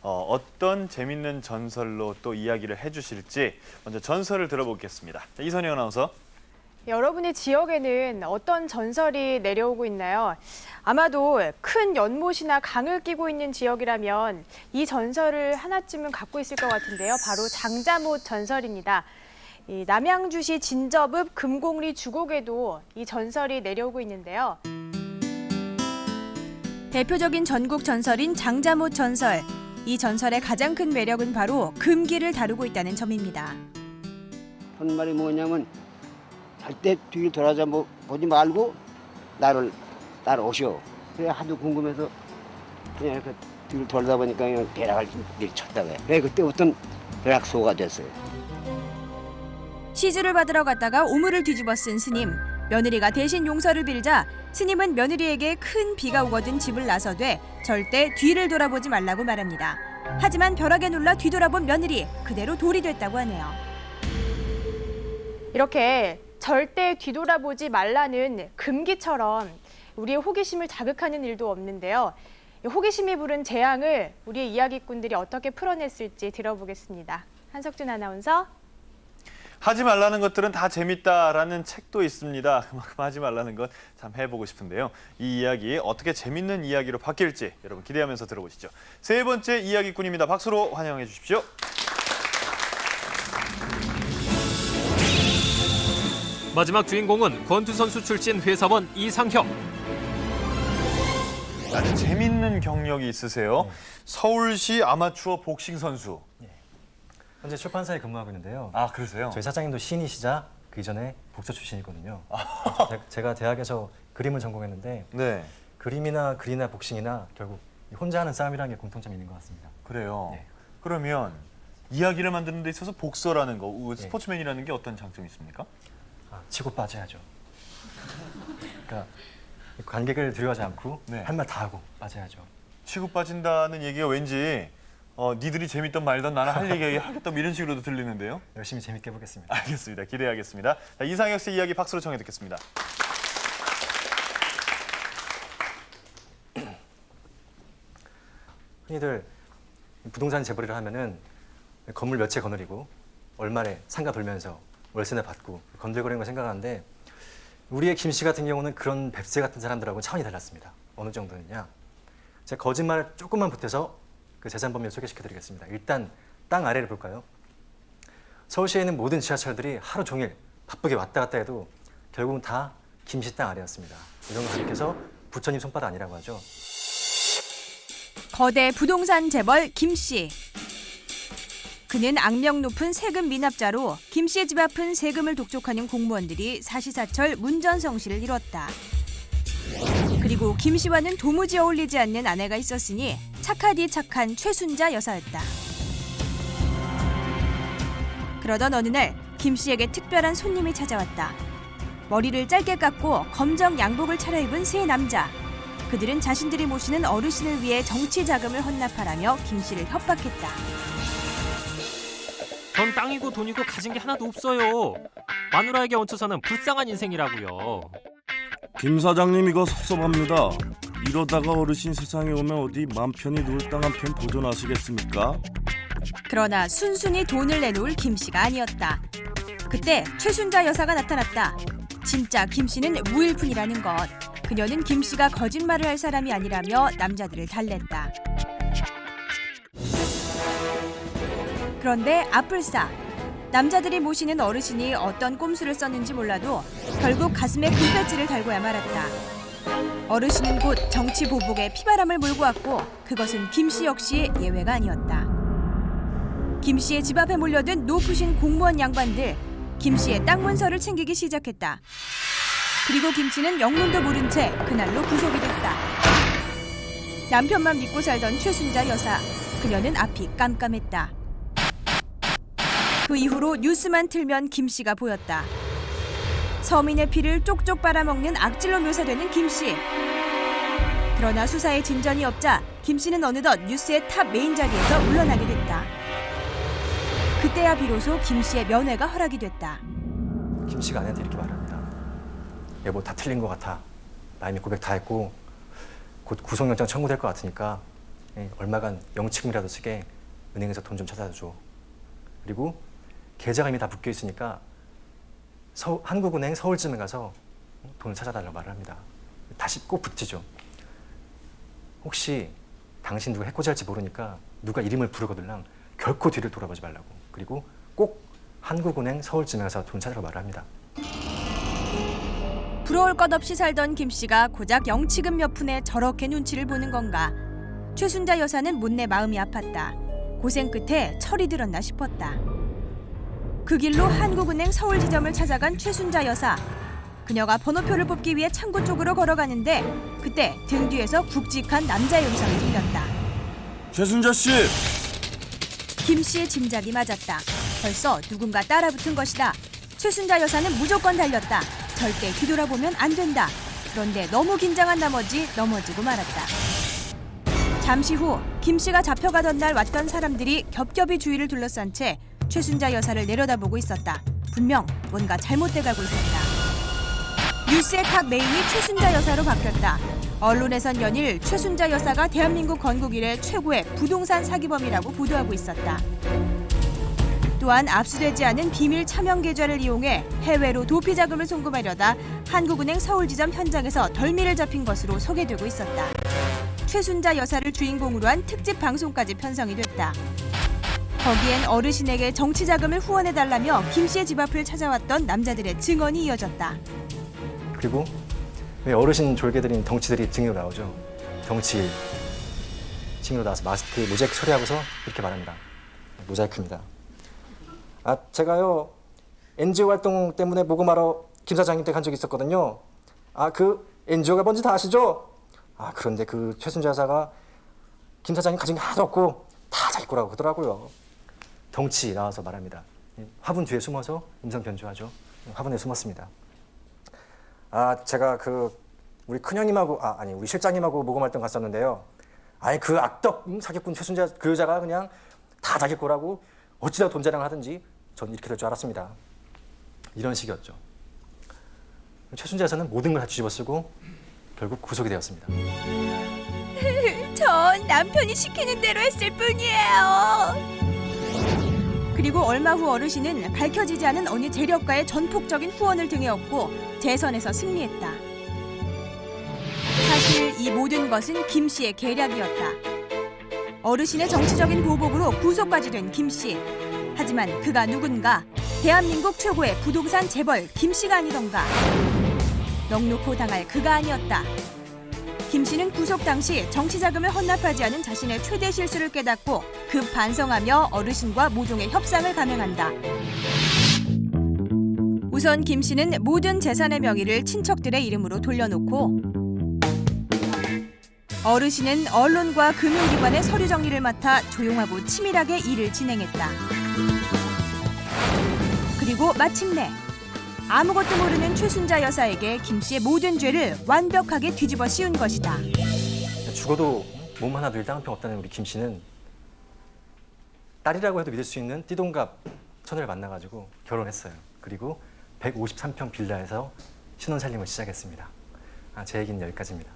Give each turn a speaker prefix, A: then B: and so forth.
A: 어떤 재밌는 전설로 또 이야기를 해주실지 먼저 전설을 들어보겠습니다. 이선희 아나운서.
B: 여러분의 지역에는 어떤 전설이 내려오고 있나요? 아마도 큰 연못이나 강을 끼고 있는 지역이라면 이 전설을 하나쯤은 갖고 있을 것 같은데요. 바로 장자못 전설입니다. 이 남양주시 진접읍 금곡리 주곡에도 이 전설이 내려오고 있는데요. 대표적인 전국 전설인 장자못 전설. 이 전설의 가장 큰 매력은 바로 금기를 다루고 있다는 점입니다.
C: 한 말이 뭐냐면 절대 뒤를 돌아서 보지 말고 나를 따라오시오. 그래 하도 궁금해서 그냥 이렇게 뒤를 돌다 보니까 그냥 벼락을 내리쳤다고 해. 그래 그때부터 벼락소가 됐어요.
B: 시주를 받으러 갔다가 오물을 뒤집어 쓴 스님. 며느리가 대신 용서를 빌자 스님은 며느리에게 큰 비가 오거든 집을 나서되 절대 뒤를 돌아보지 말라고 말합니다. 하지만 벼락에 놀라 뒤돌아본 며느리 그대로 돌이 됐다고 하네요. 이렇게 절대 뒤돌아보지 말라는 금기처럼 우리의 호기심을 자극하는 일도 없는데요. 호기심이 부른 재앙을 우리의 이야기꾼들이 어떻게 풀어냈을지 들어보겠습니다. 한석준 아나운서.
A: 하지 말라는 것들은 다 재밌다라는 책도 있습니다. 그만큼 하지 말라는 건 참 해보고 싶은데요. 이 이야기 어떻게 재밌는 이야기로 바뀔지 여러분 기대하면서 들어보시죠. 세 번째 이야기꾼입니다. 박수로 환영해 주십시오.
D: 마지막 주인공은 권투 선수 출신 회사원 이상혁.
A: 아주 재밌는 경력이 있으세요. 서울시 아마추어 복싱 선수.
E: 현재 출판사에 근무하고 있는데요.
A: 아, 그러세요?
E: 저희 사장님도 신이시자 그 이전에 복서 출신이거든요. 제가 대학에서 그림을 전공했는데
A: 네,
E: 그림이나 글이나 복싱이나 결국 혼자 하는 싸움이라는 게 공통점이 있는 것 같습니다.
A: 그래요.
E: 네.
A: 그러면 이야기를 만드는 데 있어서 복서라는 거, 스포츠맨이라는 게 어떤 장점이 있습니까?
E: 치고 빠져야죠. 그러니까 관객을 두려워하지 않고
A: 네.
E: 할 말 다 하고 빠져야죠.
A: 치고 빠진다는 얘기가 왠지 니들이 재밌던 말던 나는 할 얘기 하겠다 이런 식으로도 들리는데요.
E: 열심히 재밌게 해보겠습니다.
A: 알겠습니다. 기대하겠습니다. 자, 이상혁 씨 이야기 박수로 청해 듣겠습니다.
E: 흔히들 부동산 재벌이라 하면은 건물 몇 채 거느리고 얼마에 상가 돌면서 월세나 받고 건들거리는 걸 생각하는데 우리의 김 씨 같은 경우는 그런 뱁새 같은 사람들하고 차원이 달랐습니다. 어느 정도느냐? 제가 거짓말을 조금만 보태서 그 재산 범위를 소개시켜드리겠습니다. 일단 땅 아래를 볼까요? 서울시에 있는 모든 지하철들이 하루 종일 바쁘게 왔다 갔다 해도 결국은 다 김 씨 땅 아래였습니다. 이런 거 가리켜서 부처님 손바닥 아니라고 하죠.
B: 거대 부동산 재벌 김 씨. 그는 악명 높은 세금 미납자로 김 씨의 집 앞은 세금을 독촉하는 공무원들이 사시사철 문전성시를 이뤘다. 그리고 김 씨와는 도무지 어울리지 않는 아내가 있었으니 착하디 착한 최순자 여사였다. 그러던 어느 날 김 씨에게 특별한 손님이 찾아왔다. 머리를 짧게 깎고 검정 양복을 차려입은 세 남자. 그들은 자신들이 모시는 어르신을 위해 정치 자금을 헌납하라며 김 씨를 협박했다.
D: 전 땅이고 돈이고 가진 게 하나도 없어요. 마누라에게 얹혀 사는 불쌍한 인생이라고요.
F: 김 사장님 이거 섭섭합니다. 이러다가 어르신 세상에 오면 어디 맘 편히 누울 땅 한 편 보존하시겠습니까?
B: 그러나 순순히 돈을 내놓을 김 씨가 아니었다. 그때 최순자 여사가 나타났다. 진짜 김 씨는 무일푼이라는 것. 그녀는 김 씨가 거짓말을 할 사람이 아니라며 남자들을 달랬다. 그런데 아뿔싸. 남자들이 모시는 어르신이 어떤 꼼수를 썼는지 몰라도 결국 가슴에 금배지를 달고야 말았다. 어르신은 곧 정치 보복에 피바람을 몰고 왔고 그것은 김 씨 역시 예외가 아니었다. 김 씨의 집 앞에 몰려든 높으신 공무원 양반들. 김 씨의 땅 문서를 챙기기 시작했다. 그리고 김 씨는 영문도 모른 채 그날로 구속이 됐다. 남편만 믿고 살던 최순자 여사. 그녀는 앞이 깜깜했다. 그 이후로 뉴스만 틀면 김 씨가 보였다. 서민의 피를 쪽쪽 빨아먹는 악질로 묘사되는 김 씨. 그러나 수사에 진전이 없자 김 씨는 어느덧 뉴스의 탑 메인 자리에서 물러나게 됐다. 그때야 비로소 김 씨의 면회가 허락이 됐다.
E: 김 씨가 아내한테 이렇게 말합니다. 여보 다 틀린 것 같아. 나 이미 고백 다 했고 곧 구속영장 청구될 것 같으니까 얼마간 영치금이라도 쓰게 은행에서 돈 좀 찾아다 줘. 그리고 계좌가 이미 다 묶여 있으니까 한국은행 서울쯤에 가서 돈을 찾아달라고 말을 합니다. 다시 꼭 붙이죠. 혹시 당신 누가 해코지할지 모르니까 누가 이름을 부르거들랑 결코 뒤를 돌아보지 말라고. 그리고 꼭 한국은행 서울쯤에 가서 돈 찾으라고 말을 합니다.
B: 부러울 것 없이 살던 김 씨가 고작 영치금 몇 푼에 저렇게 눈치를 보는 건가. 최순자 여사는 못내 마음이 아팠다. 고생 끝에 철이 들었나 싶었다. 그 길로 한국은행 서울 지점을 찾아간 최순자 여사. 그녀가 번호표를 뽑기 위해 창구 쪽으로 걸어가는데 그때 등 뒤에서 굵직한 남자의 음성이 들렸다.
F: 최순자 씨,
B: 김 씨의 짐작이 맞았다. 벌써 누군가 따라붙은 것이다. 최순자 여사는 무조건 달렸다. 절대 뒤돌아보면 안 된다. 그런데 너무 긴장한 나머지 넘어지고 말았다. 잠시 후 김 씨가 잡혀가던 날 왔던 사람들이 겹겹이 주위를 둘러싼 채 최순자 여사를 내려다보고 있었다. 분명 뭔가 잘못돼가고 있었다. 뉴스의 탑 메인이 최순자 여사로 바뀌었다. 언론에선 연일 최순자 여사가 대한민국 건국 이래 최고의 부동산 사기범이라고 보도하고 있었다. 또한 압수되지 않은 비밀 차명 계좌를 이용해 해외로 도피 자금을 송금하려다 한국은행 서울지점 현장에서 덜미를 잡힌 것으로 소개되고 있었다. 최순자 여사를 주인공으로 한 특집 방송까지 편성이 됐다. 거기엔 어르신에게 정치 자금을 후원해달라며 김 씨의 집 앞을 찾아왔던 남자들의 증언이 이어졌다.
E: 그리고 왜 어르신 졸개들인 덩치들이 증인으로 나오죠. 덩치 증인으로 나와서 마스크 모자이크 처리하고서 이렇게 말합니다. 모자이크입니다. 제가요 NGO 활동 때문에 모금하러 김 사장님 댁 간 적이 있었거든요. 그 NGO가 뭔지 다 아시죠? 그런데 그 최순자 여사가 김 사장님 가진 게 하나도 없고 다 자기 거라고 그러더라고요. 덩치 나와서 말합니다. 화분 뒤에 숨어서 음성 변조하죠. 화분에 숨었습니다. 제가 우리 큰형님하고 우리 실장님하고 모금 활동 갔었는데요. 그 악덕 사기꾼 최순자 그 여자가 그냥 다 자기 거라고 어찌다 돈 자랑을 하든지 전 이렇게 될 줄 알았습니다. 이런 식이었죠. 최순자 여사는 모든 걸 다 뒤집어 쓰고 결국 구속이 되었습니다.
B: 전 남편이 시키는 대로 했을 뿐이에요. 그리고 얼마 후 어르신은 밝혀지지 않은 어느 재력가의 전폭적인 후원을 등에 업고 재선에서 승리했다. 사실 이 모든 것은 김 씨의 계략이었다. 어르신의 정치적인 보복으로 구속까지 된 김 씨. 하지만 그가 누군가? 대한민국 최고의 부동산 재벌 김 씨가 아니던가? 넉놓고 당할 그가 아니었다. 김 씨는 구속 당시 정치 자금을 헌납하지 않은 자신의 최대 실수를 깨닫고 급 반성하며 어르신과 모종의 협상을 감행한다. 우선 김 씨는 모든 재산의 명의를 친척들의 이름으로 돌려놓고 어르신은 언론과 금융기관의 서류 정리를 맡아 조용하고 치밀하게 일을 진행했다. 그리고 마침내 아무것도 모르는 최순자 여사에게 김 씨의 모든 죄를 완벽하게 뒤집어 씌운 것이다.
E: 죽어도 몸 하나 늘 땅한 평 없다는 우리 김 씨는 딸이라고 해도 믿을 수 있는 띠동갑 처녀를 만나가지고 결혼했어요. 그리고 153평 빌라에서 신혼살림을 시작했습니다. 제 얘기는 여기까지입니다.